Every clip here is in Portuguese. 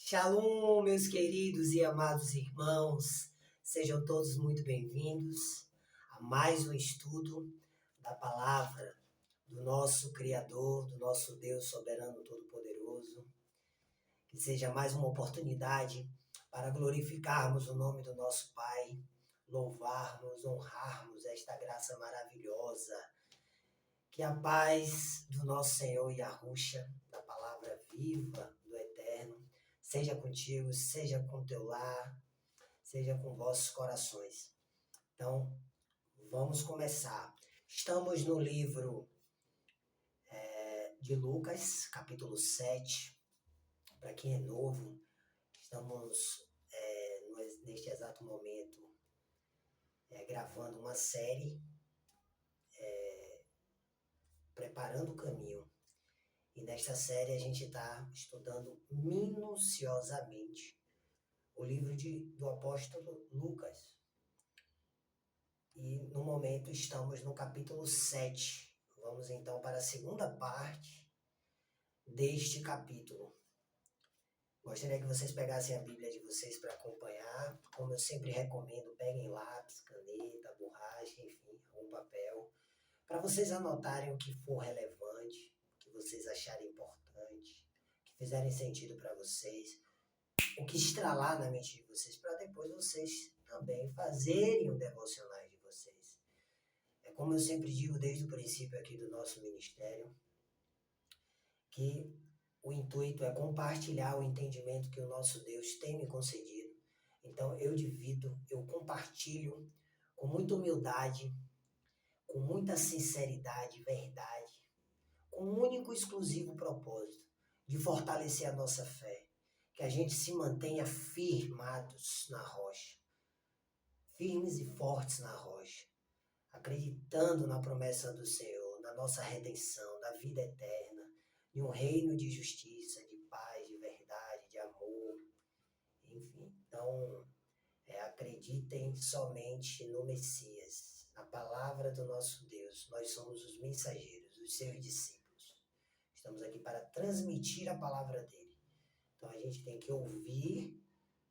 Shalom, meus queridos e amados irmãos, sejam todos muito bem-vindos a mais um estudo da palavra do nosso Criador, do nosso Deus soberano todo-poderoso. Que seja mais uma oportunidade para glorificarmos o nome do nosso Pai, louvarmos, honrarmos esta graça maravilhosa. Que a paz do nosso Senhor Yahushua, da palavra viva do Eterno, seja contigo, seja com teu lar, seja com vossos corações. Então, vamos começar. Estamos no livro de Lucas, capítulo 7. Para quem é novo, estamos neste exato momento gravando uma série, preparando o caminho. E nesta série a gente está estudando minuciosamente o livro do apóstolo Lucas. E no momento estamos no capítulo 7. Vamos então para a segunda parte deste capítulo. Gostaria que vocês pegassem a Bíblia de vocês para acompanhar. Como eu sempre recomendo, peguem lápis, caneta, borracha, enfim, algum papel, para vocês anotarem o que for relevante, o que vocês acharem importante, o que fizerem sentido para vocês, o que estralar na mente de vocês, para depois vocês também fazerem o devocional de vocês. É como eu sempre digo desde o princípio aqui do nosso ministério, que o intuito é compartilhar o entendimento que o nosso Deus tem me concedido. Então eu divido, eu compartilho com muita humildade, com muita sinceridade e verdade, com um único e exclusivo propósito de fortalecer a nossa fé, que a gente se mantenha firmados na rocha, firmes e fortes na rocha, acreditando na promessa do Senhor, na nossa redenção, da vida eterna, de um reino de justiça, de paz, de verdade, de amor, enfim. Então, acreditem somente no Messias, na palavra do nosso Deus. Nós somos os mensageiros, os seus discípulos. Estamos aqui para transmitir a palavra dele. Então, a gente tem que ouvir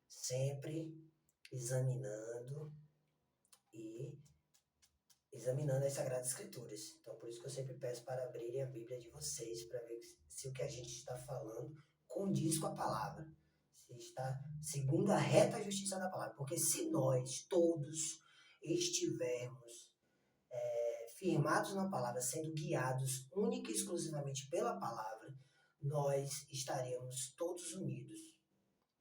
sempre examinando as Sagradas Escrituras. Então, por isso que eu sempre peço para abrirem a Bíblia de vocês, para ver se o que a gente está falando condiz com a palavra, se está segundo a reta justiça da palavra. Porque se nós todos estivermos firmados na palavra, sendo guiados única e exclusivamente pela palavra, nós estaremos todos unidos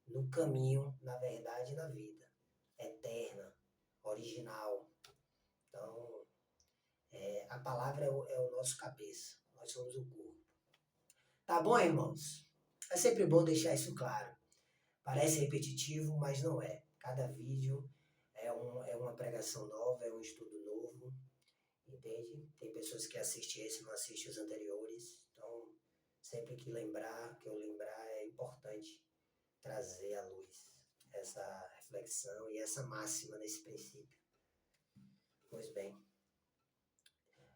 no caminho, na verdade e na vida eterna, original. Então, a palavra é o nosso cabeça, nós somos o corpo. Tá bom, irmãos? É sempre bom deixar isso claro. Parece repetitivo, mas não é. Cada vídeo é uma pregação nova, é um estudo novo, entende? Tem pessoas que assistem esse e não assistem os anteriores. Então, sempre que eu lembrar, é importante trazer à luz essa reflexão e essa máxima nesse princípio. Pois bem,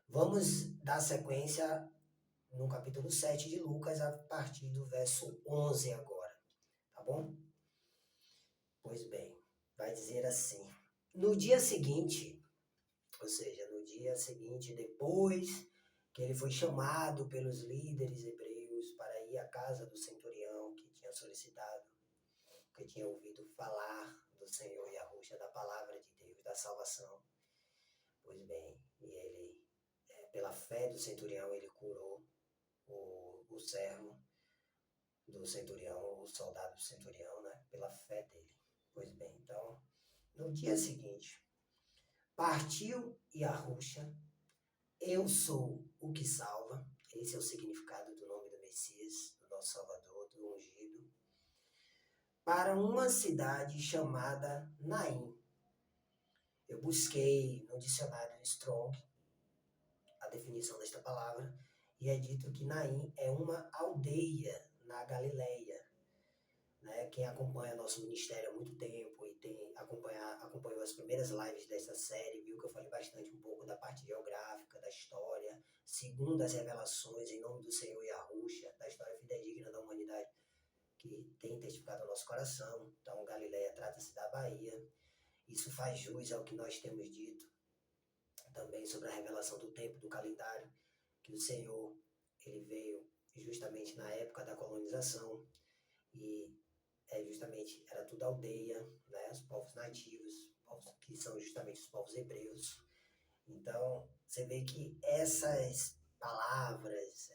vamos dar sequência no capítulo 7 de Lucas, a partir do verso 11 agora, tá bom? Pois bem, vai dizer assim: no dia seguinte, ou seja, no dia seguinte, depois que ele foi chamado pelos líderes hebreus para ir à casa do centurião que tinha solicitado, que tinha ouvido falar do Senhor Yahushua, da palavra de Deus, da salvação. Pois bem, e ele, pela fé do centurião, ele curou o servo do centurião, o soldado do centurião, né? Pela fé dele. Pois bem, então, no dia seguinte, partiu Yahushua, eu sou o que salva. Esse é o significado do nome do Messias, do nosso Salvador, do ungido, para uma cidade chamada Naim. Eu busquei no dicionário Strong a definição desta palavra e é dito que Naim é uma aldeia na Galileia. Né? Quem acompanha nosso ministério há muito tempo e acompanhou as primeiras lives dessa série, viu que eu falei bastante um pouco da parte geográfica, da história, segundo as revelações em nome do Senhor Yahushua, da história fidedigna da humanidade, que tem testificado ao nosso coração. Então, Galileia trata-se da Bahia. Isso faz jus ao que nós temos dito também sobre a revelação do tempo, do calendário, que o Senhor ele veio justamente na época da colonização e justamente era tudo aldeia, né? Os povos nativos, povos que são justamente os povos hebreus. Então, você vê que essas palavras,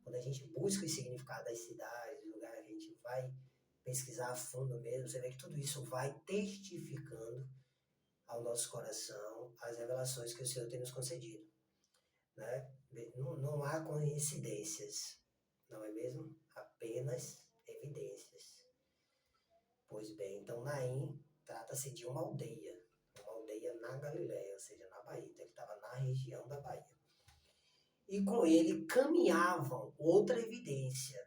quando a gente busca o significado das cidades, o lugar que a gente vai pesquisar a fundo mesmo, você vê que tudo isso vai testificando ao nosso coração as revelações que o Senhor tem nos concedido, né? Não há coincidências, não é mesmo? Apenas evidências. Pois bem, então Naim trata-se de uma aldeia na Galileia, ou seja, na Bahia, então ele estava na região da Bahia. E com ele caminhavam, outra evidência.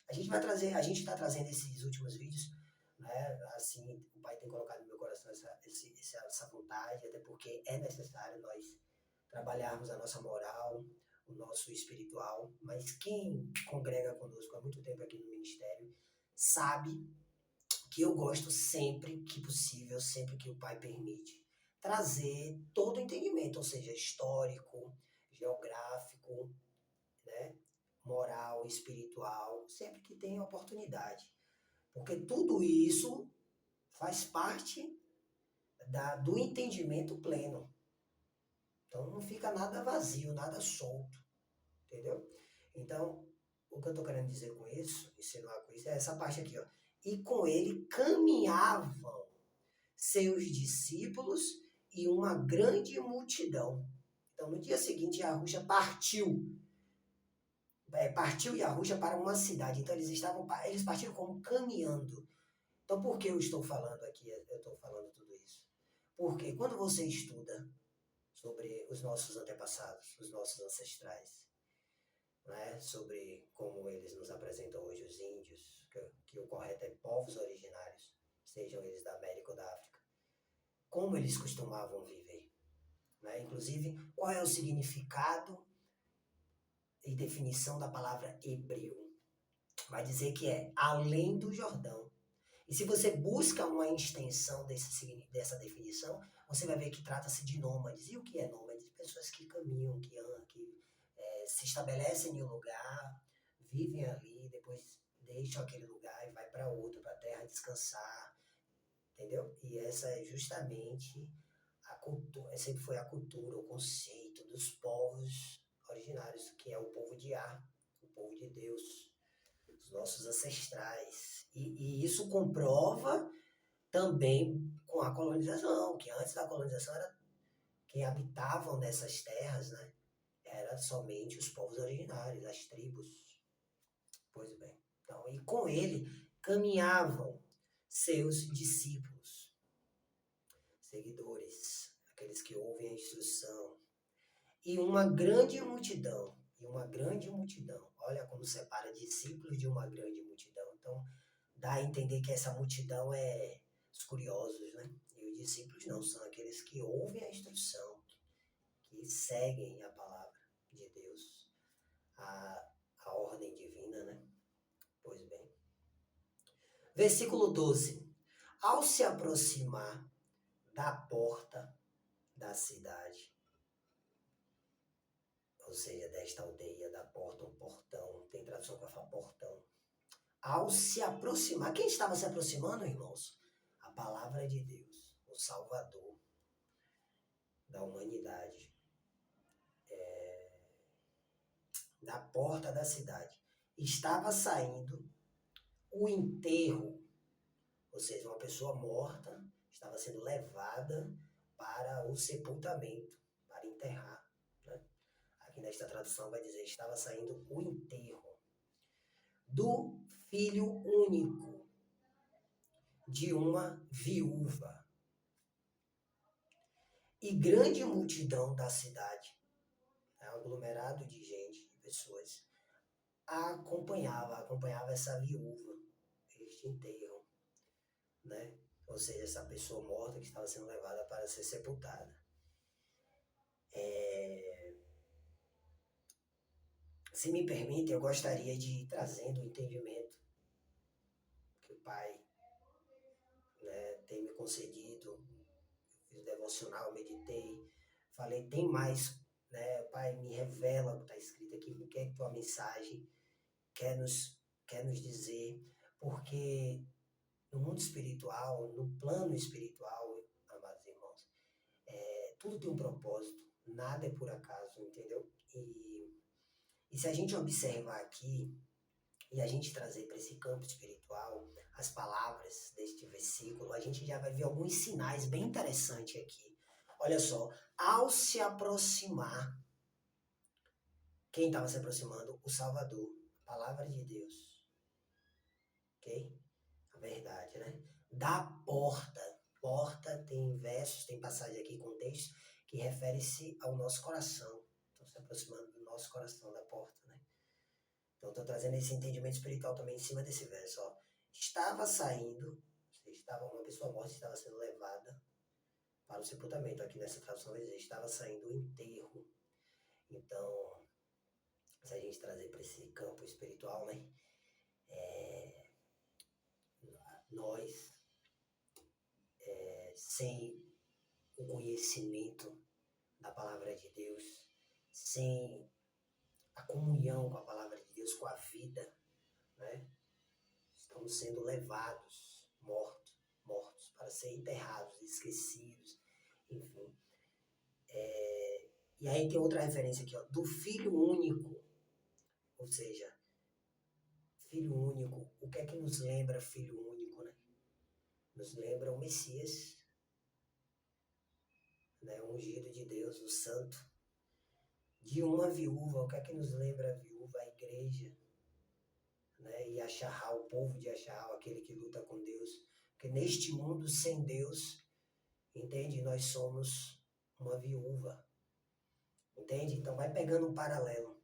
A gente está trazendo esses últimos vídeos, né? Assim, o Pai tem colocado no meu coração essa vontade, até porque é necessário nós trabalharmos a nossa moral, o nosso espiritual, mas quem congrega conosco há muito tempo aqui no ministério sabe que eu gosto sempre que possível, sempre que o Pai permite, trazer todo o entendimento, ou seja, histórico, geográfico, né, moral, espiritual, sempre que tem oportunidade. Porque tudo isso faz parte do entendimento pleno. Então não fica nada vazio, nada solto, entendeu? Então, o que eu estou querendo dizer com isso, insinuar com isso, é essa parte aqui, ó. E com ele caminhavam seus discípulos e uma grande multidão. Então, no dia seguinte, Yahushua partiu Yahushua para uma cidade. Então, eles partiram como caminhando. Então, por que eu estou falando aqui? Eu estou falando tudo isso. Porque quando você estuda sobre os nossos antepassados, os nossos ancestrais, né, sobre como eles nos apresentam hoje os índios, que o correto é povos originários, sejam eles da América ou da África, como eles costumavam viver, né? Inclusive, qual é o significado e definição da palavra hebreu? Vai dizer que é além do Jordão. E se você busca uma extensão dessa definição, você vai ver que trata-se de nômades. E o que é nômades? Pessoas que caminham, que andam, que se estabelecem em um lugar, vivem ali, depois deixam aquele lugar e vai para outro, para a terra descansar, entendeu? E essa é justamente a cultura, sempre foi a cultura, o conceito dos povos originários, que é o povo de Ar, o povo de Deus, os nossos ancestrais. E isso comprova também com a colonização, que antes da colonização era quem habitavam nessas terras, né? Era somente os povos originários, as tribos. Pois bem. Então, e com ele caminhavam seus discípulos, seguidores, aqueles que ouvem a instrução, e uma grande multidão. Olha como separa discípulos de uma grande multidão. Então, dá a entender que essa multidão é os curiosos, né? E os discípulos não, são aqueles que ouvem a instrução, que seguem a palavra de Deus, a ordem divina, né? Pois bem. Versículo 12. Ao se aproximar da porta da cidade, ou seja, desta aldeia, da porta, um portão, tem tradução que fala portão. Ao se aproximar, quem estava se aproximando, irmãos? A palavra de Deus, o Salvador da humanidade, da porta da cidade. Estava saindo o enterro, ou seja, uma pessoa morta estava sendo levada para o sepultamento, para enterrar. Né? Aqui nesta tradução vai dizer, estava saindo o enterro do filho único de uma viúva. E grande multidão da cidade, aglomerado de gente, de pessoas, acompanhava essa viúva, este enterro, né? Ou seja, essa pessoa morta que estava sendo levada para ser sepultada. Se me permite, eu gostaria de ir trazendo o entendimento Pai, né, tem me concedido. Fiz devocional, meditei, falei, tem mais, né? Pai, me revela o que está escrito aqui, o que é que tua mensagem quer nos, quer nos dizer, porque no mundo espiritual, no plano espiritual, amados irmãos, tudo tem um propósito, nada é por acaso, entendeu? E se a gente observar aqui, e a gente trazer para esse campo espiritual as palavras deste versículo, a gente já vai ver alguns sinais bem interessantes aqui. Olha só, ao se aproximar, quem estava se aproximando? O Salvador, a palavra de Deus, ok? A verdade, né? Da porta. Porta tem versos, tem passagem aqui com texto que refere-se ao nosso coração. Então, se aproximando do nosso coração, da porta, né? Então, estou trazendo esse entendimento espiritual também em cima desse verso. Ó. Estava saindo, estava uma pessoa morta estava sendo levada para o sepultamento. Aqui nessa tradução vai dizer, estava saindo o enterro. Então, se a gente trazer para esse campo espiritual, né? Nós, sem o conhecimento da palavra de Deus, sem a comunhão com a palavra de Deus, com a vida, né? Estamos sendo levados, mortos, para ser enterrados, esquecidos, enfim. E aí tem outra referência aqui, ó, do Filho único, ou seja, Filho único, o que é que nos lembra Filho único, né? Nos lembra o Messias, né? O ungido de Deus, o Santo, de uma viúva, o que é que nos lembra a viúva? A igreja, né? E Acharral, o povo de Acharral, aquele que luta com Deus, porque neste mundo sem Deus, entende? Nós somos uma viúva, entende? Então vai pegando um paralelo.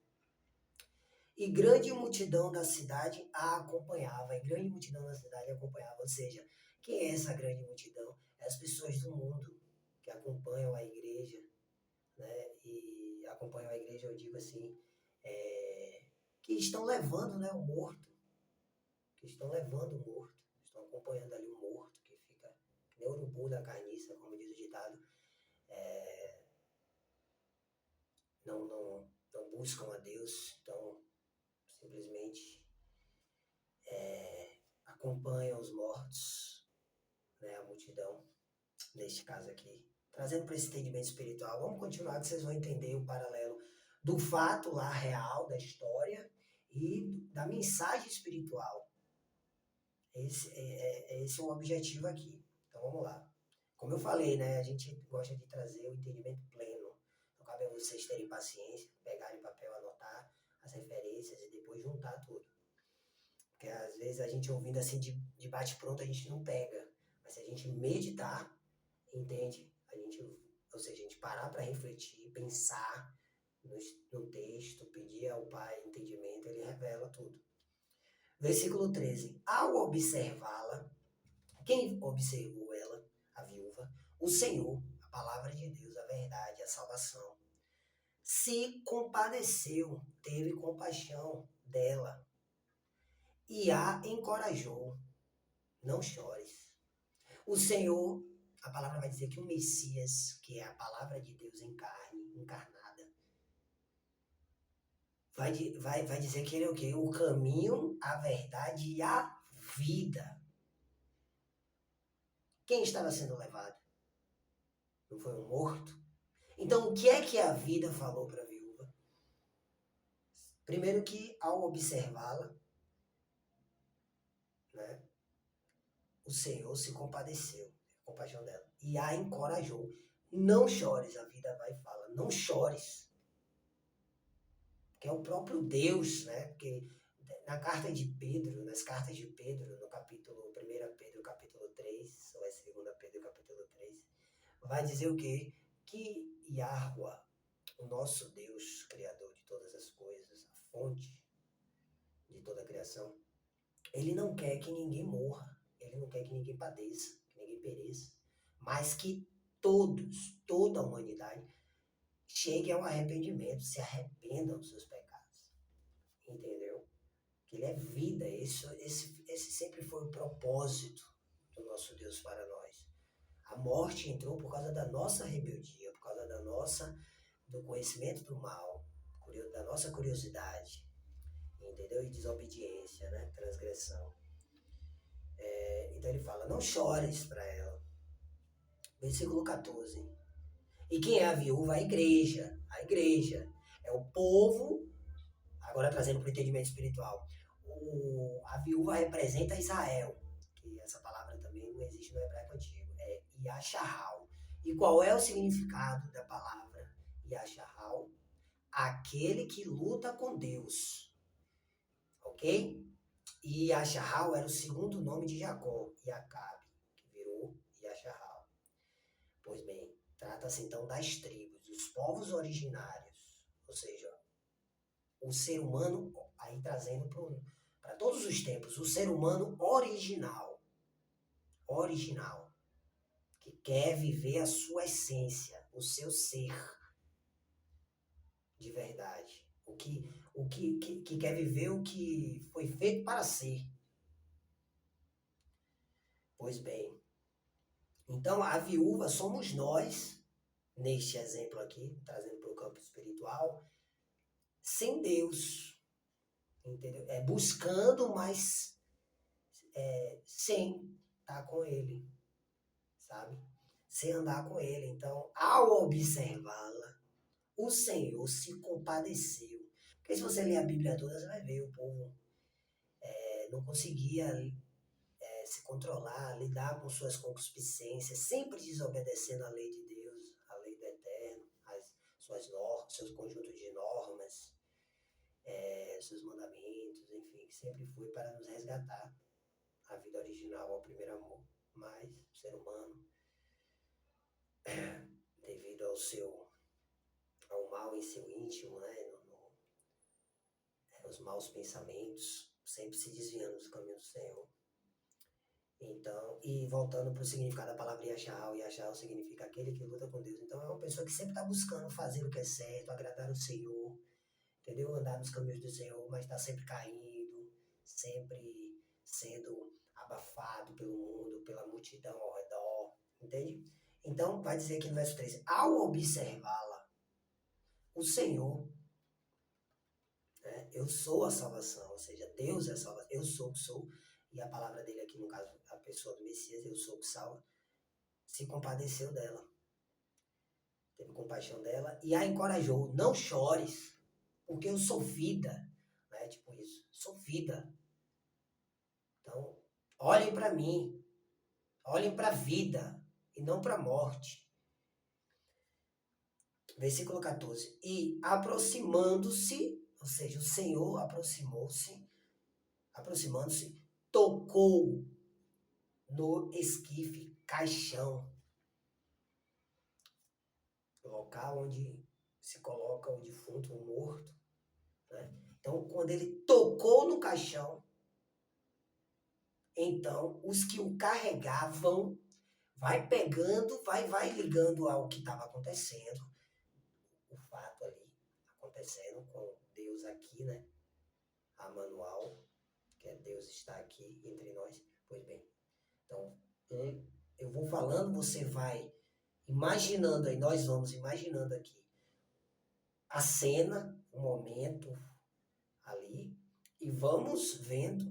E grande multidão da cidade a acompanhava, e grande multidão da cidade a acompanhava, ou seja, quem é essa grande multidão? É as pessoas do mundo que acompanham a igreja, né? E acompanham a igreja, eu digo assim, que estão levando, né, o morto, que estão levando o morto, estão acompanhando ali o morto, que fica que nem urubu da carniça, como diz o ditado, não buscam a Deus, então simplesmente acompanham os mortos, né, a multidão, neste caso aqui. Trazendo para esse entendimento espiritual, vamos continuar que vocês vão entender o paralelo do fato lá real, da história, e da mensagem espiritual. Esse é o objetivo aqui. Então vamos lá. Como eu falei, né, a gente gosta de trazer o entendimento pleno. Então cabe a vocês terem paciência, pegarem papel, anotar as referências e depois juntar tudo. Porque às vezes a gente ouvindo assim de bate-pronto a gente não pega. Mas se a gente meditar, entende? Ou seja, a gente parar para refletir, pensar no texto, pedir ao Pai entendimento, ele revela tudo. Versículo 13. Ao observá-la, quem observou ela, a viúva? O Senhor, a palavra de Deus, a verdade, a salvação, se compadeceu, teve compaixão dela e a encorajou. Não chores. O Senhor, a palavra vai dizer que o Messias, que é a palavra de Deus em carne, encarnada, vai dizer que ele é o quê? O caminho, a verdade e a vida. Quem estava sendo levado? Não foi um morto? Então, o que é que a vida falou para a viúva? Primeiro que, ao observá-la, né, o Senhor se compadeceu, compaixão dela, e a encorajou. Não chores, a vida vai e fala, não chores. Que é o próprio Deus, né? Porque na carta de Pedro, nas cartas de Pedro, no capítulo 1 Pedro, capítulo 3, ou é 2 Pedro, capítulo 3, vai dizer o quê? Que Yahweh, o nosso Deus, Criador de todas as coisas, a fonte de toda a criação, ele não quer que ninguém morra, ele não quer que ninguém padeça, que ninguém pereça, mas que todos, toda a humanidade, cheguem ao arrependimento, se arrependam dos seus pecados. Entendeu? que ele é vida. Esse sempre foi o propósito do nosso Deus para nós. A morte entrou por causa da nossa rebeldia, por causa do conhecimento do mal, da nossa curiosidade, entendeu? E desobediência, né? Transgressão. Então ele fala, não chores para ela. Versículo 14. E quem é a viúva? A igreja. A igreja é o povo, agora trazendo para o entendimento espiritual. A viúva representa Israel, que essa palavra também não existe no hebraico antigo. É Yashahal. E qual é o significado da palavra Yashahal? Aquele que luta com Deus. Ok? E Yashahal era o segundo nome de Jacó, Iacabe, que virou Yashahal. Pois bem, trata-se então das tribos, dos povos originários, ou seja, o ser humano, aí trazendo para todos os tempos, o ser humano original, que quer viver a sua essência, o seu ser de verdade, que quer viver o que foi feito para ser. Pois bem, então a viúva somos nós, neste exemplo aqui, trazendo para o campo espiritual, sem Deus, entendeu? Buscando, mas sem estar com Ele, sabe? Sem andar com Ele. Então, ao observá-la, o Senhor se compadeceu. Porque se você ler a Bíblia toda, você vai ver o povo não conseguia se controlar, lidar com suas concupiscências, sempre desobedecendo a lei de Deus, a lei do Eterno, suas normas, seus conjuntos de normas, seus mandamentos, enfim, que sempre foi para nos resgatar a vida original, ao primeiro amor. Mas o ser humano, devido ao mal em seu íntimo, né, os maus pensamentos, sempre se desviando dos caminhos do Senhor. Então, e voltando para o significado da palavra Yashahal significa aquele que luta com Deus. Então, é uma pessoa que sempre está buscando fazer o que é certo, agradar o Senhor, entendeu? Andar nos caminhos do Senhor, mas está sempre caindo, sempre sendo abafado pelo mundo, pela multidão ao redor, entende? Então, vai dizer aqui no verso 13, ao observá-la, o Senhor, né, eu sou a salvação, ou seja, Deus é a salvação, eu sou o que sou, e a palavra dele aqui, no caso, a pessoa do Messias, eu sou o que salva, se compadeceu dela, teve compaixão dela e a encorajou, não chores, porque eu sou vida, né? Tipo isso, sou vida. Então, olhem para mim, olhem para a vida e não para a morte. Versículo 14. E aproximando-se, ou seja, o Senhor aproximando-se, tocou no esquife, caixão, local onde se coloca o defunto, o morto, né? Então, quando ele tocou no caixão, então os que o carregavam vai pegando, vai ligando ao que estava acontecendo, o fato ali acontecendo com Deus aqui, né? A manual, que é Deus está aqui entre nós. Pois bem, então eu vou falando, você vai imaginando aí, nós vamos imaginando aqui a cena, o momento ali, e vamos vendo,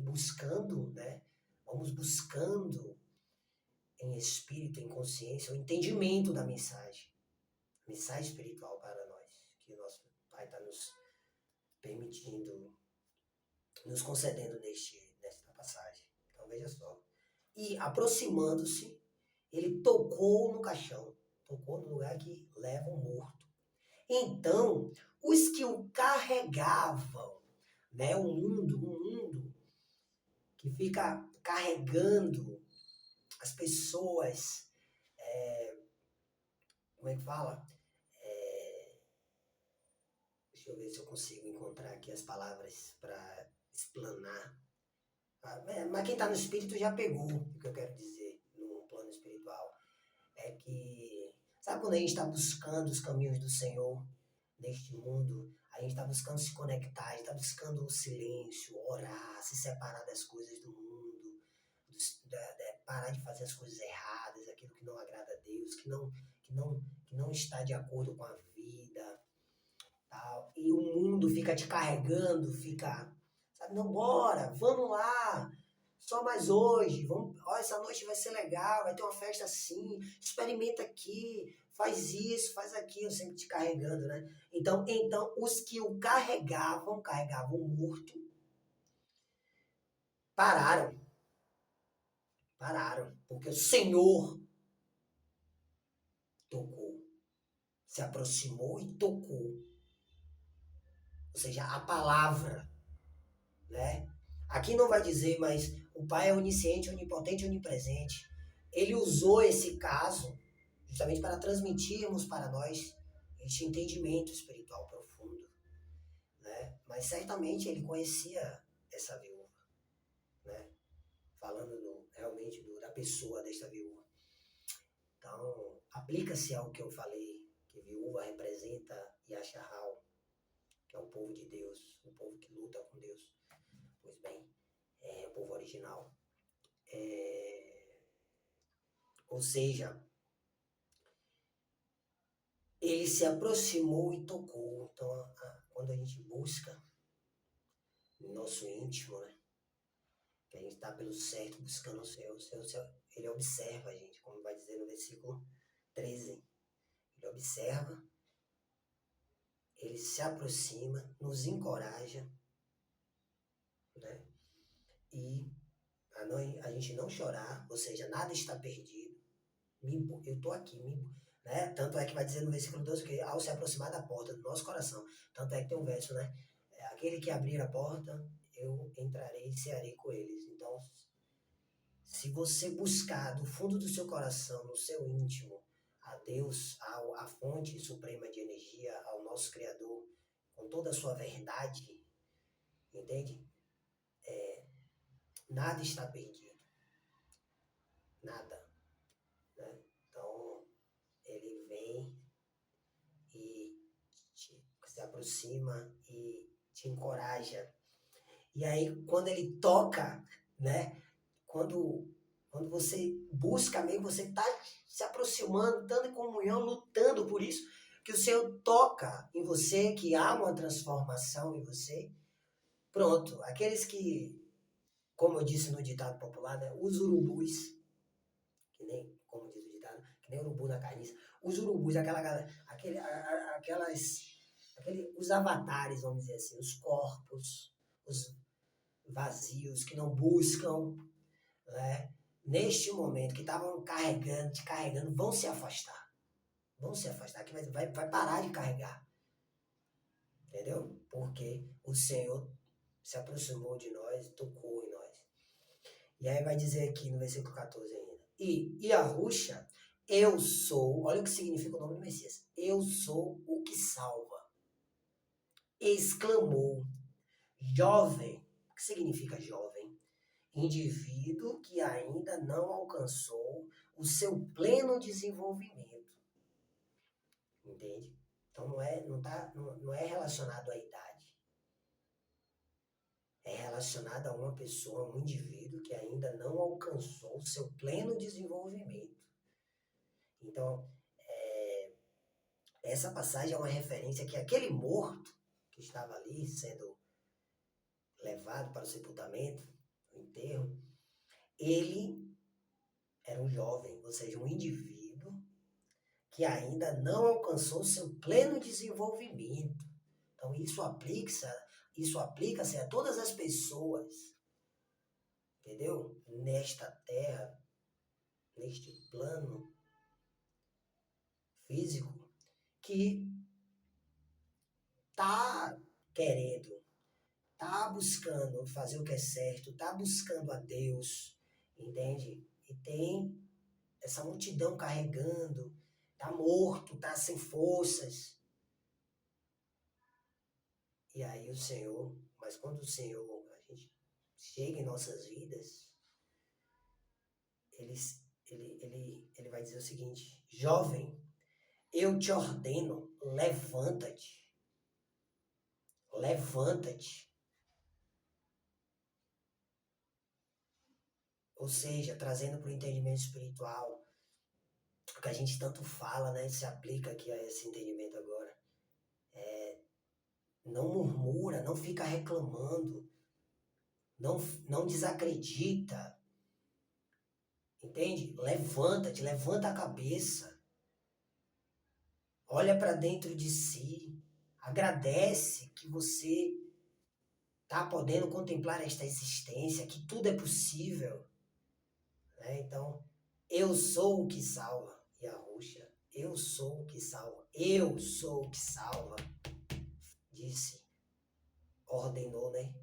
buscando, né? Vamos buscando em espírito, em consciência, o entendimento da mensagem espiritual para nós, que o nosso Pai está nos permitindo, nos concedendo nesta passagem. Então veja só. E aproximando-se, ele tocou no caixão, tocou no lugar que leva o morto. Então, os que o carregavam, né, um mundo que fica carregando as pessoas, como é que fala? Deixa eu ver se eu consigo encontrar aqui as palavras para explanar. Mas quem está no espírito já pegou o que eu quero dizer no plano espiritual. É que, sabe quando a gente está buscando os caminhos do Senhor neste mundo, A gente está buscando se conectar, a gente está buscando o silêncio, orar, se separar das coisas do mundo, parar de fazer as coisas erradas, aquilo que não agrada a Deus, que não está de acordo com a vida. Tal. E o mundo fica te carregando, fica, sabe, não, bora, vamos lá, só mais hoje, vamos, ó, essa noite vai ser legal, vai ter uma festa assim, experimenta aqui, faz isso, faz aquilo, sempre te carregando, né? Então os que o carregavam o morto, pararam, porque o Senhor tocou, se aproximou e tocou, ou seja, a palavra, né? Aqui não vai dizer, mas o Pai é onisciente, onipotente, onipresente. Ele usou esse caso justamente para transmitirmos para nós este entendimento espiritual profundo, né? Mas certamente ele conhecia essa viúva, né? Falando realmente da pessoa desta viúva. Então, aplica-se ao que eu falei, que viúva representa Yashahal, que é o povo de Deus, o povo que luta com Deus. Pois bem, é o povo original. Ou seja, ele se aproximou e tocou. Então, quando a gente busca no nosso íntimo, né, que a gente está pelo certo, buscando o Senhor, ele observa a gente, como vai dizer no versículo 13. Ele observa, ele se aproxima, nos encoraja, né, e a gente não chorar, ou seja, nada está perdido. Eu estou aqui, né? Tanto é que vai dizer no versículo 12 que ao se aproximar da porta do nosso coração, tanto é que tem um verso, né? Aquele que abrir a porta, eu entrarei e cearei com eles. Então, se você buscar do fundo do seu coração, no seu íntimo, a Deus, a fonte suprema de energia, ao nosso Criador, com toda a sua verdade, entende? Nada está perdido. Nada. Né? Então, ele vem e se aproxima e te encoraja. E aí, quando ele toca, né? Quando você busca mesmo, você está se aproximando, estando em comunhão, lutando por isso, que o Senhor toca em você, que há uma transformação em você. Pronto, aqueles que, como eu disse no ditado popular, né? Os urubus, que nem, como diz o ditado, que nem urubu na carniça, os urubus, os avatares, vamos dizer assim, os corpos, os vazios, que não buscam, né? Neste momento, que estavam te carregando, vão se afastar. Vão se afastar, que vai parar de carregar. Entendeu? Porque o Senhor se aproximou de nós, tocou em nós. E aí vai dizer aqui no versículo 14 ainda. E a Ruxa, eu sou, olha o que significa o nome do Messias. Eu sou o que salva. Exclamou. Jovem. O que significa jovem? Indivíduo que ainda não alcançou o seu pleno desenvolvimento. Entende? Então não é relacionado à idade. É relacionado a uma pessoa, um indivíduo que ainda não alcançou o seu pleno desenvolvimento. Então, essa passagem é uma referência que aquele morto que estava ali sendo levado para o sepultamento, o enterro, ele era um jovem, ou seja, um indivíduo que ainda não alcançou seu pleno desenvolvimento. Então isso aplica-se a todas as pessoas, entendeu? Nesta terra, neste plano físico, que tá querendo, tá buscando fazer o que é certo, tá buscando a Deus, entende? E tem essa multidão carregando, tá morto, tá sem forças. E aí mas quando a gente chega em nossas vidas, ele vai dizer o seguinte: jovem, eu te ordeno, levanta-te. levanta-te. Ou seja, trazendo para o entendimento espiritual, o que a gente tanto fala, né? Se aplica aqui a esse entendimento agora. Não murmura, não fica reclamando, não desacredita, entende? Levanta-te, levanta a cabeça, olha para dentro de si, agradece que você está podendo contemplar esta existência, que tudo é possível, né? Então, eu sou o que salva, Yahushua, eu sou o que salva, eu sou o que salva, disse, ordenou, né?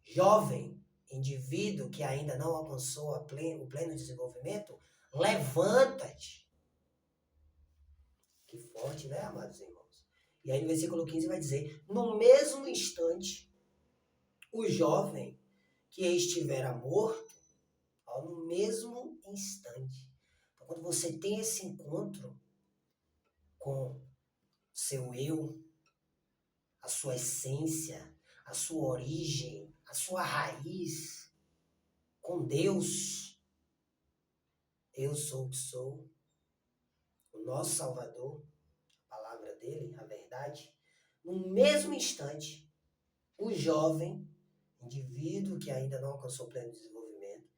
Jovem, indivíduo que ainda não alcançou o pleno desenvolvimento, levanta-te. Que forte, né, amados irmãos? E aí no versículo 15 vai dizer, no mesmo instante, o jovem que estivera morto, ó, no mesmo instante. Então, quando você tem esse encontro com seu eu, a sua essência, a sua origem, a sua raiz, com Deus, eu sou o que sou, o nosso Salvador, a palavra dele, a verdade, no mesmo instante, o jovem, indivíduo que ainda não alcançou pleno desenvolvimento,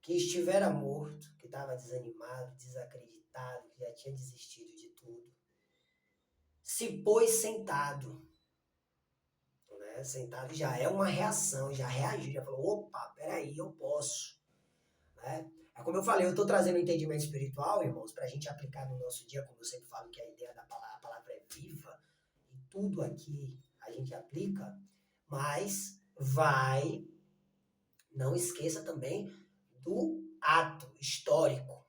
que estivera morto, que estava desanimado, desacreditado, que já tinha desistido de tudo, se pôs sentado. Né? Sentado já é uma reação, já reagiu, já falou, opa, peraí, eu posso. Né? É como eu falei, eu estou trazendo o entendimento espiritual, irmãos, para a gente aplicar no nosso dia, como eu sempre falo que a ideia da palavra, a palavra é viva, e tudo aqui a gente aplica, mas não esqueça também do ato histórico,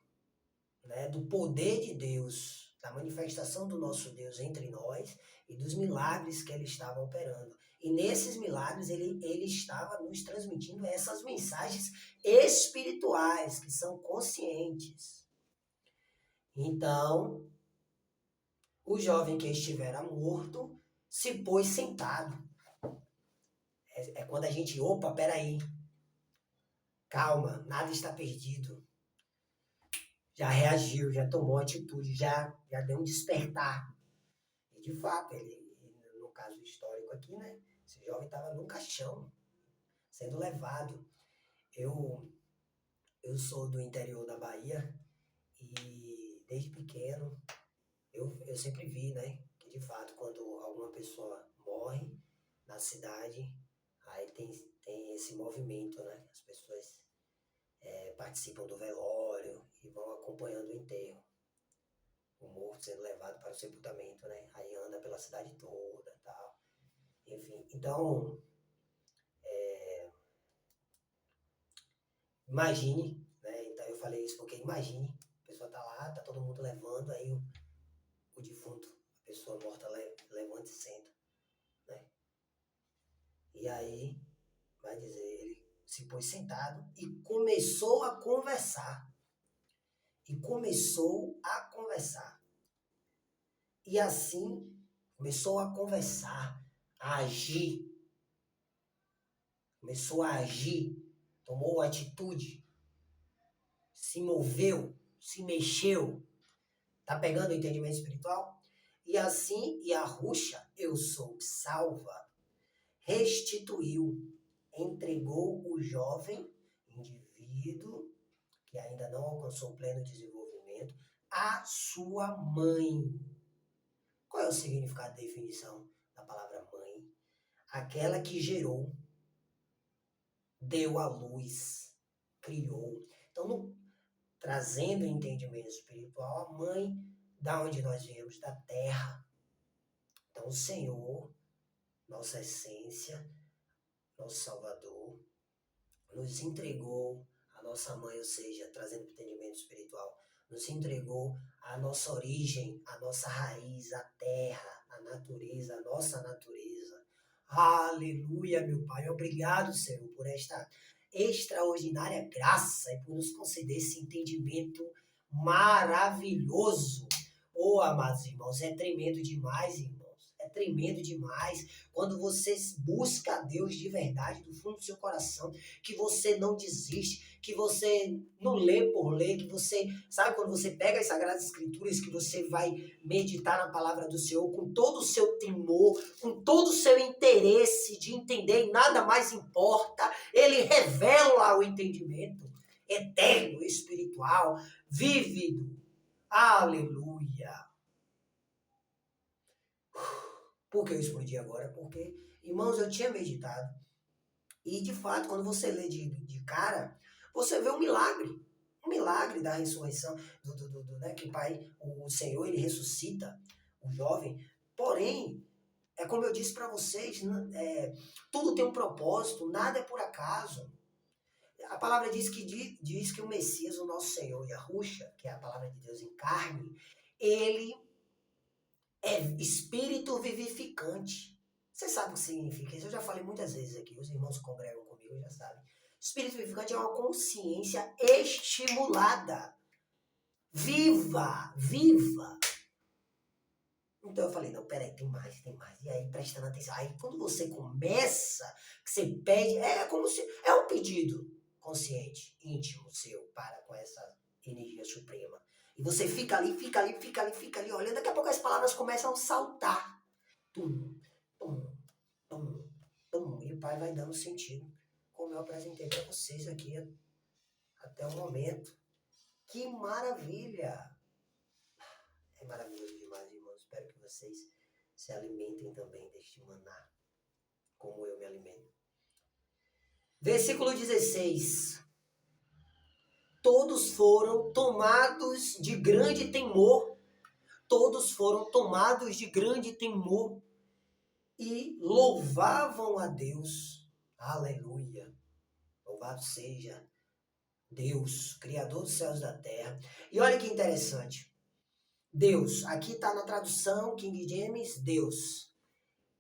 né, do poder de Deus, da manifestação do nosso Deus entre nós e dos milagres que ele estava operando. E nesses milagres ele estava nos transmitindo essas mensagens espirituais que são conscientes. Então, o jovem que estivera morto se pôs sentado. É quando a gente, opa, peraí, calma, nada está perdido. Já reagiu, já tomou atitude, já deu um despertar. E de fato, ele, no caso histórico aqui, né? Esse jovem estava no caixão, sendo levado. Eu sou do interior da Bahia e desde pequeno eu sempre vi, né? Que de fato, quando alguma pessoa morre na cidade, aí tem esse movimento, né? As pessoas participam do velório e vão acompanhando o enterro. O morto sendo levado para o sepultamento, né? Aí anda pela cidade toda e tal. Enfim, então, imagine, né? Então eu falei isso porque imagine, a pessoa tá lá, tá todo mundo levando, aí o defunto, a pessoa morta levanta e senta, né? E aí, vai dizer, ele se pôs sentado e começou a conversar. E começou a conversar. E assim, começou a conversar, a agir. Começou a agir, tomou uma atitude, se moveu, se mexeu. Tá pegando o entendimento espiritual? E assim, Yahushua, eu sou o que salva, restituiu, entregou o jovem indivíduo, que ainda não alcançou o pleno desenvolvimento, à sua mãe. Qual é o significado da definição da palavra mãe? Aquela que gerou, deu à luz, criou. Então, trazendo o entendimento espiritual, a mãe da onde nós viemos, da terra. Então, o Senhor, nossa essência, nosso Salvador, nos entregou a nossa mãe, ou seja, trazendo o entendimento espiritual, nos entregou a nossa origem, a nossa raiz, a terra, a natureza, a nossa natureza. Aleluia, meu Pai. Obrigado, Senhor, por esta extraordinária graça e por nos conceder esse entendimento maravilhoso. Oh, amados irmãos, é tremendo demais, irmãos. É tremendo demais. Quando você busca a Deus de verdade, do fundo do seu coração, que você não desiste, que você não lê por ler, que você, sabe, quando você pega as Sagradas Escrituras, que você vai meditar na palavra do Senhor com todo o seu temor, com todo o seu interesse de entender e nada mais importa, ele revela o entendimento eterno, espiritual, vívido. Aleluia! Por que eu explodi agora? Porque, irmãos, eu tinha meditado. E, de fato, quando você lê de cara, você vê um milagre. Um milagre da ressurreição, né, que o Pai, o Senhor, ele ressuscita o jovem. Porém, é como eu disse para vocês, tudo tem um propósito, nada é por acaso. A palavra diz que o Messias, o nosso Senhor, Yahushua, que é a palavra de Deus em carne, ele é espírito vivificante. Você sabe o que significa isso? Eu já falei muitas vezes aqui, os irmãos que congregam comigo já sabem. Espírito vivificante é uma consciência estimulada. Viva, viva. Então eu falei, não, peraí, tem mais, tem mais. E aí, prestando atenção. Aí quando você começa, que você pede, é como se, é um pedido consciente, íntimo seu, para com essa energia suprema. E você fica ali, olhando, daqui a pouco as palavras começam a saltar. Tum, tum, tum, tum. E o Pai vai dando sentido, como eu apresentei para vocês aqui até o momento. Que maravilha! É maravilhoso demais, irmãos. Espero que vocês se alimentem também deste maná, como eu me alimento. Versículo 16. Todos foram tomados de grande temor. Todos foram tomados de grande temor e louvavam a Deus. Aleluia. Louvado seja Deus, Criador dos céus e da terra. E olha que interessante. Deus, aqui está na tradução King James, Deus.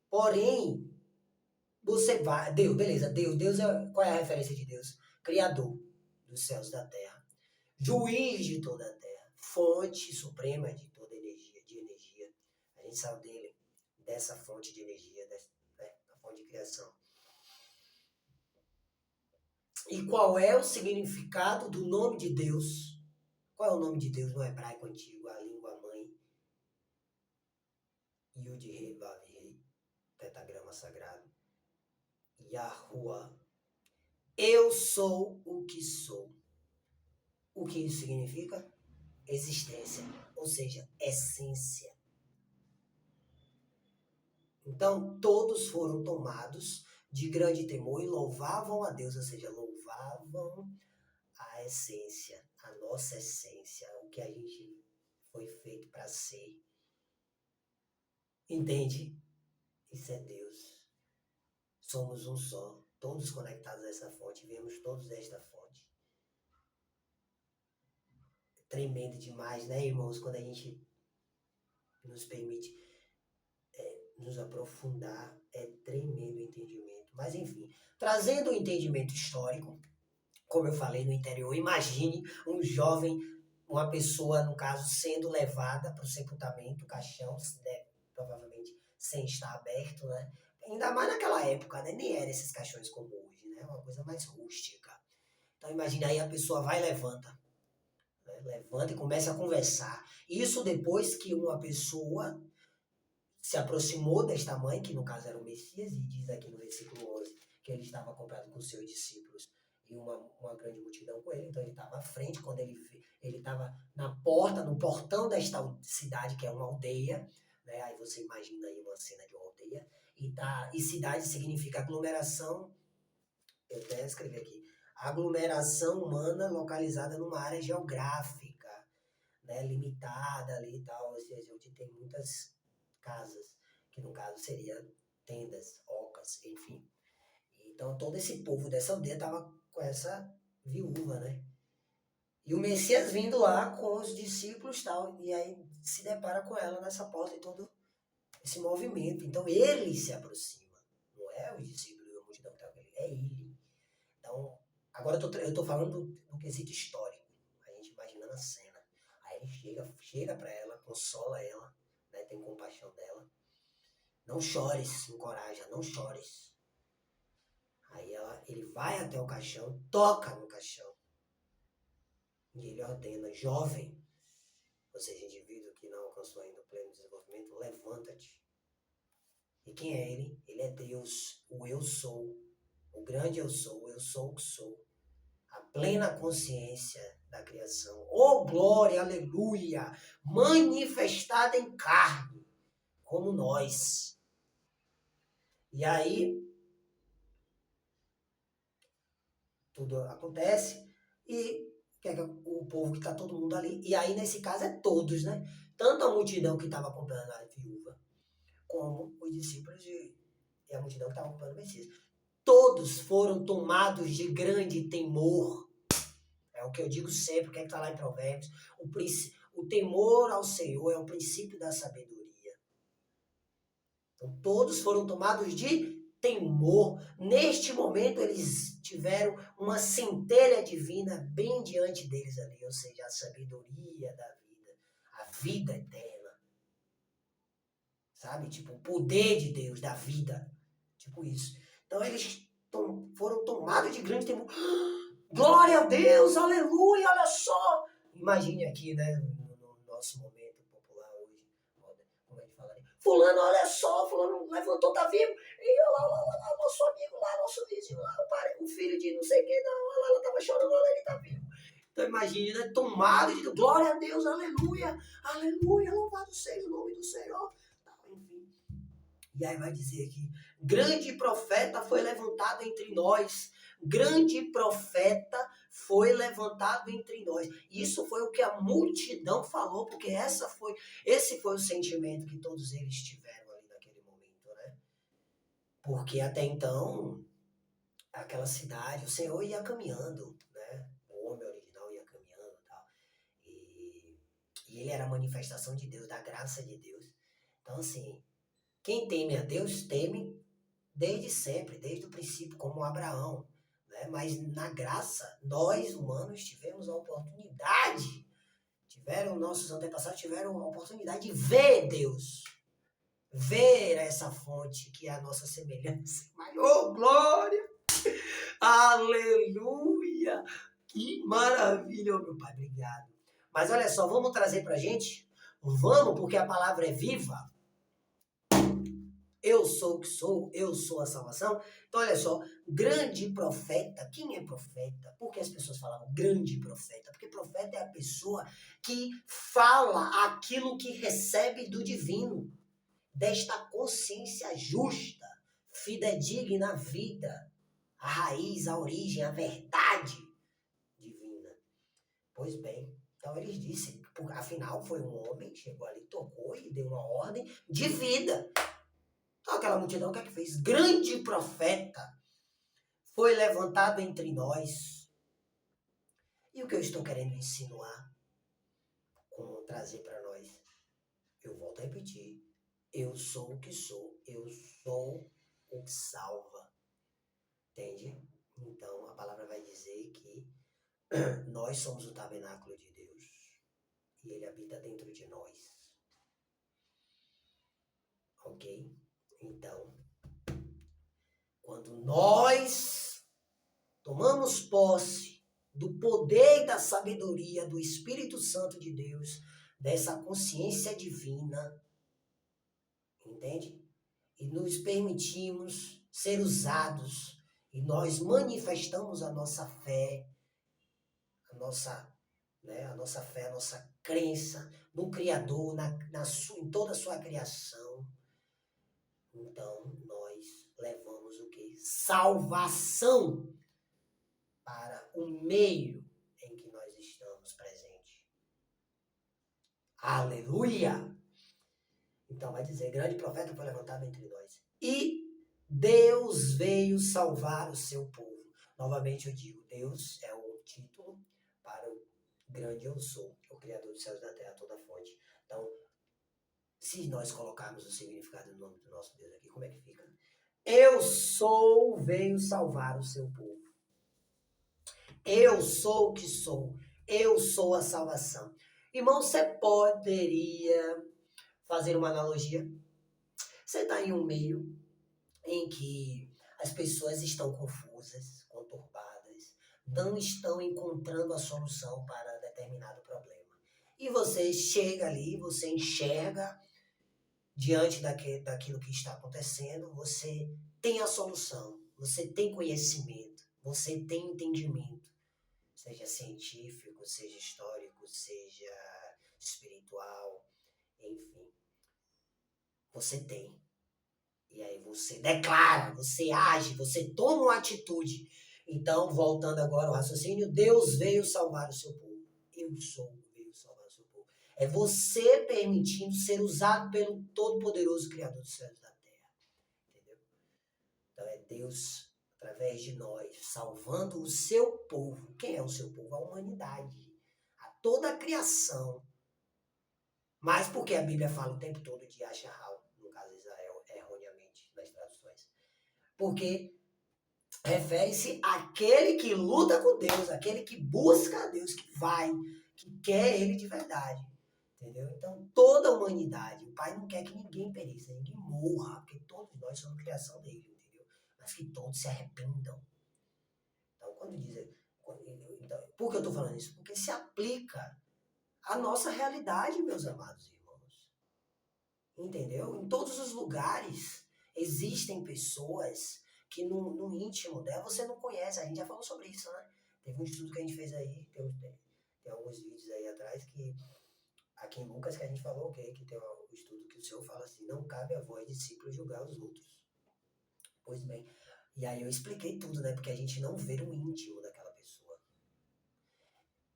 Porém, você vai... Deus, beleza, Deus qual é a referência de Deus? Criador dos céus e da terra. Juiz de toda a terra. Fonte suprema de toda energia, de energia. A gente saiu dele, dessa fonte de energia, da fonte de criação. E qual é o significado do nome de Deus? Qual é o nome de Deus no hebraico antigo, a língua mãe? Yud-He, Vav-He, pentagrama sagrado. Yahuwah. Eu sou o que sou. O que isso significa? Existência, ou seja, essência. Então, todos foram tomados de grande temor e louvavam a Deus, ou seja, louvavam a essência, a nossa essência, o que a gente foi feito para ser. Entende? Isso é Deus. Somos um só, todos conectados a essa fonte, vemos todos desta fonte. Tremendo demais, né, irmãos, quando a gente nos permite nos aprofundar, é tremendo o entendimento. Mas, enfim, trazendo o entendimento histórico, como eu falei no interior, imagine um jovem, uma pessoa, no caso, sendo levada para o sepultamento, o caixão, né, provavelmente sem estar aberto, né? Ainda mais naquela época, né? Nem eram esses caixões como hoje, né? Uma coisa mais rústica. Então, imagine aí a pessoa vai e levanta. Né? Levanta e começa a conversar. Isso depois que uma pessoa se aproximou desta mãe, que no caso era o Messias, e diz aqui no versículo 11 que ele estava acompanhado com seus discípulos e uma grande multidão com ele, então ele estava à frente, quando ele estava na porta, no portão desta cidade, que é uma aldeia, né? Aí você imagina aí uma cena de uma aldeia, e cidade significa aglomeração, eu até escrevi aqui, aglomeração humana localizada numa área geográfica, né? Limitada ali e tal, ou seja, onde tem muitas casas, que no caso seria tendas, ocas, enfim. Então todo esse povo dessa aldeia estava com essa viúva, né? E o Messias vindo lá com os discípulos e tal, e aí se depara com ela nessa porta e todo esse movimento. Então ele se aproxima, não é os discípulos da multidão que está com ele, é ele. Então, agora eu tô falando do quesito histórico, a gente imaginando a cena. Aí ele chega para ela, consola ela, né, tem compaixão dela. Não chores, encoraja, não chores. Aí ele vai até o caixão, toca no caixão. E ele ordena, jovem, ou seja, indivíduo que não alcançou ainda o pleno desenvolvimento, levanta-te. E quem é ele? Ele é Deus, o eu sou, o grande eu sou o que sou. A plena consciência da criação. Oh, glória, aleluia! Manifestada em carne, como nós. E aí, tudo acontece e o povo que está todo mundo ali, e aí nesse caso é todos, né? Tanto a multidão que estava acompanhando a viúva, como os discípulos e a multidão que estava acompanhando o Messias. Todos foram tomados de grande temor. É o que eu digo sempre, o que está lá em Provérbios. O temor ao Senhor é o princípio da sabedoria. Então, todos foram tomados de temor. Neste momento, eles tiveram uma centelha divina bem diante deles ali, ou seja, a sabedoria da vida, a vida eterna. Sabe? Tipo, o poder de Deus, da vida. Tipo isso. Então, eles foram tomados de grande temor. Glória a Deus, aleluia, olha só. Imagine aqui, né, no nosso momento popular hoje, como a gente fala, fulano, olha só, fulano levantou, tá vivo, e lá, nosso amigo lá, nosso vizinho lá, o filho de não sei quem, não, ela tava chorando, olha, ele tá vivo. Então imagine, né, tomado de glória a Deus, aleluia, aleluia, louvado seja o nome do Senhor. Enfim. E aí vai dizer que grande profeta foi levantado entre nós. Grande profeta foi levantado entre nós. Isso foi o que a multidão falou, porque esse foi o sentimento que todos eles tiveram ali naquele momento, né? Porque até então, aquela cidade, o Senhor ia caminhando, né? O homem original ia caminhando e tal. E ele era a manifestação de Deus, da graça de Deus. Então, assim, quem teme a Deus, teme desde sempre, desde o princípio, como Abraão. Né? Mas na graça, nós humanos tivemos a oportunidade, nossos antepassados tiveram a oportunidade de ver Deus, ver essa fonte que é a nossa semelhança. Oh, glória! Aleluia! Que maravilha, meu Pai, obrigado. Mas olha só, vamos trazer pra gente? Vamos, porque a palavra é viva. Eu sou o que sou, eu sou a salvação. Então, olha só, grande profeta, quem é profeta? Por que as pessoas falavam grande profeta? Porque profeta é a pessoa que fala aquilo que recebe do divino, desta consciência justa, fidedigna à vida, a raiz, a origem, a verdade divina. Pois bem, então eles disseram, afinal foi um homem, chegou ali, tocou e deu uma ordem de vida. Então aquela multidão, o que é que fez? Grande profeta foi levantado entre nós. E o que eu estou querendo insinuar, como trazer para nós? Eu volto a repetir. Eu sou o que sou. Eu sou o que salva. Entende? Então a palavra vai dizer que nós somos o tabernáculo de Deus. E ele habita dentro de nós. Ok? Então, quando nós tomamos posse do poder e da sabedoria do Espírito Santo de Deus, dessa consciência divina, entende? E nos permitimos ser usados, e nós manifestamos a nossa fé, a nossa fé, a nossa crença no Criador, em toda a sua criação. Então, nós levamos o quê? Salvação para o meio em que nós estamos presentes. Aleluia! Então vai dizer, grande profeta foi levantado entre nós. E Deus veio salvar o seu povo. Novamente eu digo, Deus é o título para o grande eu sou, o Criador dos céus e da terra, toda fonte. Então, se nós colocarmos o significado do nome do nosso Deus aqui, como é que fica? Eu sou, veio salvar o seu povo. Eu sou o que sou. Eu sou a salvação. Irmão, você poderia fazer uma analogia? Você está em um meio em que as pessoas estão confusas, conturbadas, não estão encontrando a solução para determinado problema. E você chega ali, você enxerga diante daquilo que está acontecendo, você tem a solução, você tem conhecimento, você tem entendimento, seja científico, seja histórico, seja espiritual, enfim, você tem. E aí você declara, você age, você toma uma atitude. Então, voltando agora ao raciocínio, Deus veio salvar o seu povo. Eu sou o veio salvar o seu povo. É você permitindo ser usado pelo Todo-Poderoso Criador dos céus e da terra. Entendeu? Então é Deus, através de nós, salvando o seu povo. Quem é o seu povo? A humanidade. A toda a criação. Mas porque a Bíblia fala o tempo todo de Yashahal, no caso de Israel, erroneamente, nas traduções. Porque refere-se àquele que luta com Deus, aquele que busca a Deus, que vai, que quer Ele de verdade. Entendeu? Então, toda a humanidade, o Pai não quer que ninguém pereça, ninguém morra, porque todos nós somos criação dele, entendeu? Mas que todos se arrependam. Então, quando dizem... Então, por que eu estou falando isso? Porque se aplica à nossa realidade, meus amados irmãos. Entendeu? Em todos os lugares existem pessoas que no íntimo dela você não conhece. A gente já falou sobre isso, né? Teve um estudo que a gente fez aí, tem alguns vídeos aí atrás que, aqui em Lucas, que a gente falou, ok, que tem um estudo que o Senhor fala assim, não cabe a vós, discípulos, julgar os outros. Pois bem, e aí eu expliquei tudo, né? Porque a gente não vê o íntimo daquela pessoa.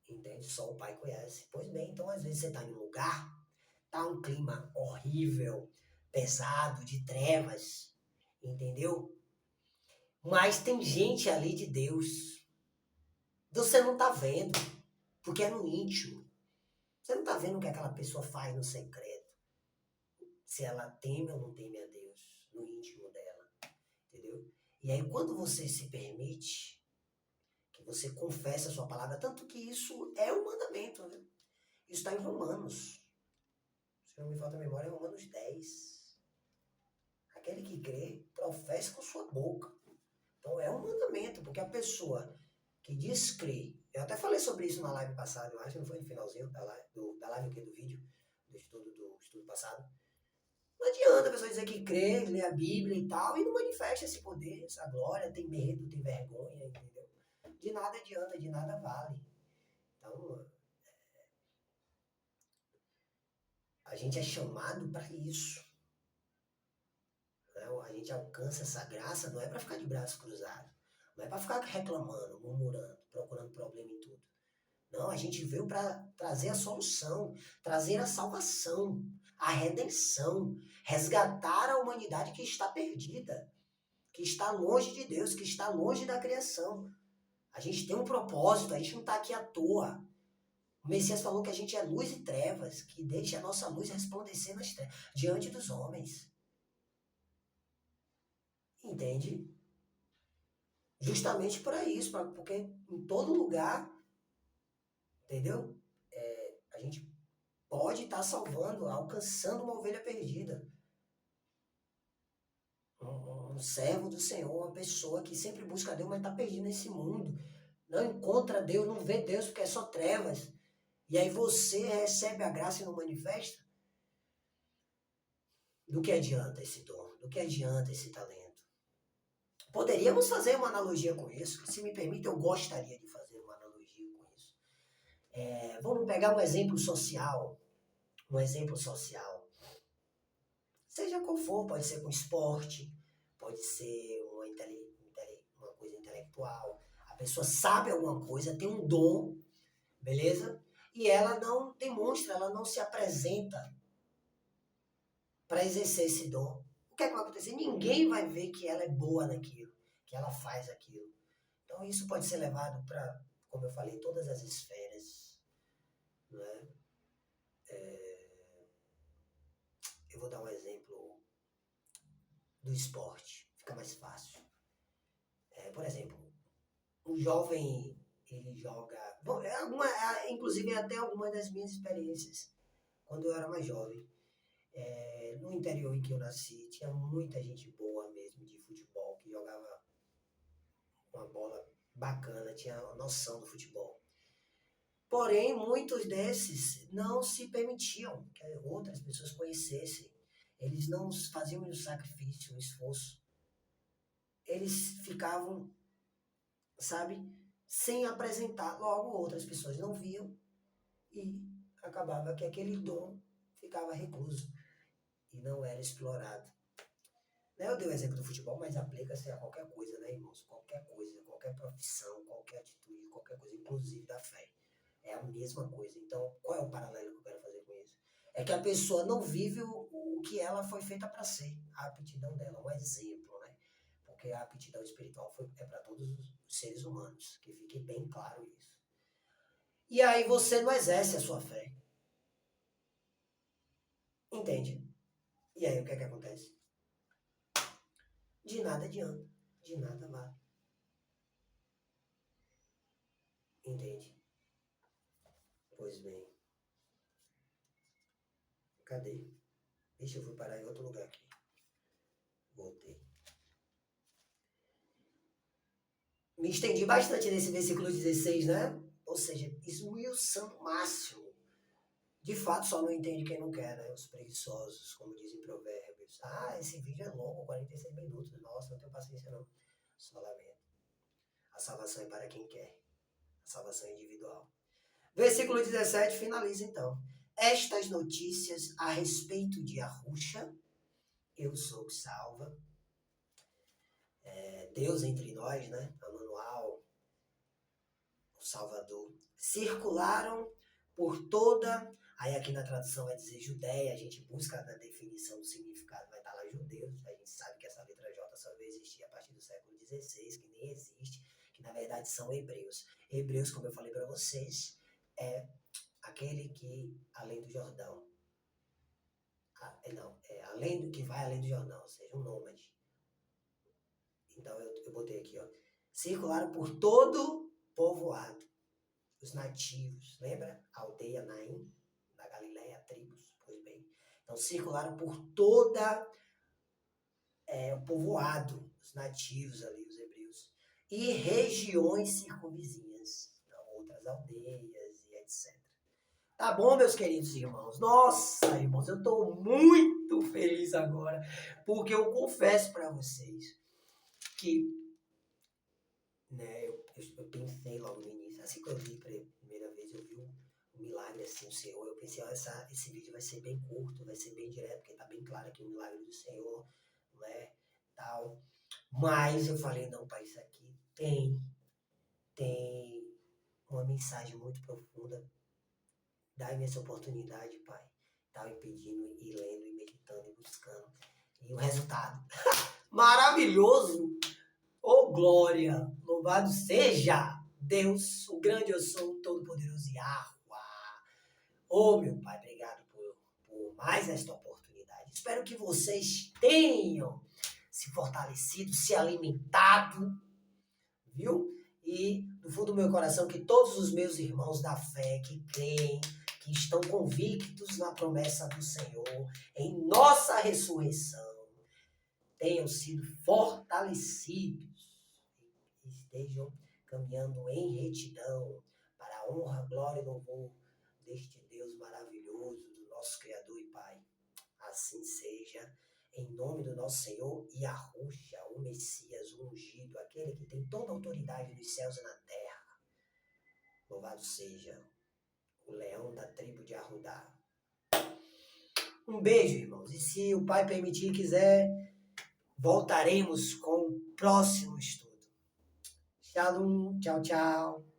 Entende? Só o Pai conhece. Pois bem, então às vezes você está em um lugar, tá um clima horrível, pesado, de trevas, entendeu? Mas tem gente ali de Deus. Você não tá vendo, porque é no íntimo. Você não tá vendo o que aquela pessoa faz no secreto. Se ela teme ou não teme a Deus, no íntimo dela, entendeu? E aí quando você se permite, que você confessa a sua palavra, tanto que isso é um mandamento, né? Isso está em Romanos. Se não me falta a memória, é Romanos 10. Aquele que crê, professa com sua boca. Então é um mandamento, porque a pessoa que diz crer, eu até falei sobre isso na live passada, eu acho que não foi no finalzinho da live, do vídeo, do estudo passado. Não adianta a pessoa dizer que crê, lê a Bíblia e tal, e não manifesta esse poder, essa glória, tem medo, tem vergonha, entendeu? De nada adianta, de nada vale. Então, a gente é chamado para isso. Né? A gente alcança essa graça, não é para ficar de braço cruzado. Não é para ficar reclamando, murmurando, procurando problema em tudo. Não, a gente veio para trazer a solução, trazer a salvação, a redenção, resgatar a humanidade que está perdida, que está longe de Deus, que está longe da criação. A gente tem um propósito, a gente não está aqui à toa. O Messias falou que a gente é luz e trevas, que deixe a nossa luz resplandecer nas trevas, diante dos homens. Entende? Justamente para isso, porque em todo lugar, entendeu? A gente pode estar salvando, alcançando uma ovelha perdida. Um servo do Senhor, uma pessoa que sempre busca Deus, mas está perdido nesse mundo. Não encontra Deus, não vê Deus porque é só trevas. E aí você recebe a graça e não manifesta. Do que adianta esse dom? Do que adianta esse talento? Poderíamos fazer uma analogia com isso. Se me permite, eu gostaria de fazer uma analogia com isso. Vamos pegar um exemplo social. Um exemplo social. Seja qual for, pode ser com esporte, pode ser uma coisa intelectual. A pessoa sabe alguma coisa, tem um dom, beleza? E ela não demonstra, ela não se apresenta para exercer esse dom. O que é que vai acontecer? Ninguém vai ver que ela é boa naquilo, que ela faz aquilo. Então isso pode ser levado para, como eu falei, todas as esferas. Né? Eu vou dar um exemplo do esporte, fica mais fácil. Por exemplo, um jovem, ele joga... Bom, inclusive até algumas das minhas experiências, quando eu era mais jovem. No interior em que eu nasci, tinha muita gente boa mesmo de futebol, que jogava uma bola bacana, tinha noção do futebol. Porém, muitos desses não se permitiam que outras pessoas conhecessem. Eles não faziam um sacrifício, um esforço. Eles ficavam, sabe, sem apresentar. Logo, outras pessoas não viam e acabava que aquele dom ficava recluso e não era explorado. Eu dei o exemplo do futebol, mas aplica-se a qualquer coisa, né, irmãos? Qualquer coisa, qualquer profissão, qualquer atitude, qualquer coisa, inclusive da fé. É a mesma coisa. Então, qual é o paralelo que eu quero fazer com isso? É que a pessoa não vive o que ela foi feita para ser, a aptidão dela, um exemplo, né? Porque a aptidão espiritual é para todos os seres humanos, que fique bem claro isso. E aí você não exerce a sua fé. Entende? E aí o que é que acontece? De nada adianta, de nada vale. Entende? Pois bem. Cadê? Deixa eu fui parar em outro lugar aqui. Voltei. Me estendi bastante nesse versículo 16, né? Ou seja, esmiuçando o máximo. De fato, só não entende quem não quer, né? Os preguiçosos, como dizem provérbios. Ah, esse vídeo é longo, 46 minutos. Nossa, não tenho paciência não. Só lamento. A salvação é para quem quer. A salvação é individual. Versículo 17 finaliza então. Estas notícias a respeito de Arusha, eu sou que salva, Deus entre nós, né? Emanuel, o Salvador, circularam por toda. Aí aqui na tradução vai dizer Judéia, a gente busca na definição do significado, vai estar lá judeus. A gente sabe que essa letra J só veio existir a partir do século XVI, que nem existe, que na verdade são hebreus. Hebreus, como eu falei para vocês, é aquele que além do Jordão. Além do que vai além do Jordão, ou seja, um nômade. Então eu botei aqui, ó. Circularam por todo povoado. Os nativos, lembra? A aldeia Naim, da Galileia, tribos, pois bem. Então circularam por toda o povoado, os nativos ali, os hebreus. E regiões circunvizinhas, então, outras aldeias e etc. Tá bom, meus queridos irmãos? Nossa, irmãos, eu estou muito feliz agora, porque eu confesso para vocês que, né, eu pensei logo no início, assim que eu vi pela primeira vez, eu vi um milagre assim do Senhor, eu pensei, ó, esse vídeo vai ser bem curto, vai ser bem direto, porque tá bem claro aqui o milagre do Senhor, né, tal. Mas eu falei, não, pai, isso aqui tem uma mensagem muito profunda. Dai-me essa oportunidade, pai. Estava pedindo, e lendo, e meditando, e buscando. E o resultado. Maravilhoso! Oh, glória! Louvado seja Deus, o grande eu sou, o todo-poderoso Yahuwah. Oh, meu pai, obrigado por mais esta oportunidade. Espero que vocês tenham se fortalecido, se alimentado, viu? E do fundo do meu coração, que todos os meus irmãos da fé que creem, que estão convictos na promessa do Senhor, em nossa ressurreição, tenham sido fortalecidos e estejam caminhando em retidão para a honra, glória e louvor deste Deus maravilhoso, do nosso Criador e Pai. Assim seja, em nome do nosso Senhor Yahushua, o Messias, o ungido, aquele que tem toda a autoridade dos céus e na terra. Louvado seja o leão da tribo de Arrudá. Um beijo, irmãos. E se o Pai permitir e quiser, voltaremos com o próximo estudo. Shalom, tchau, tchau.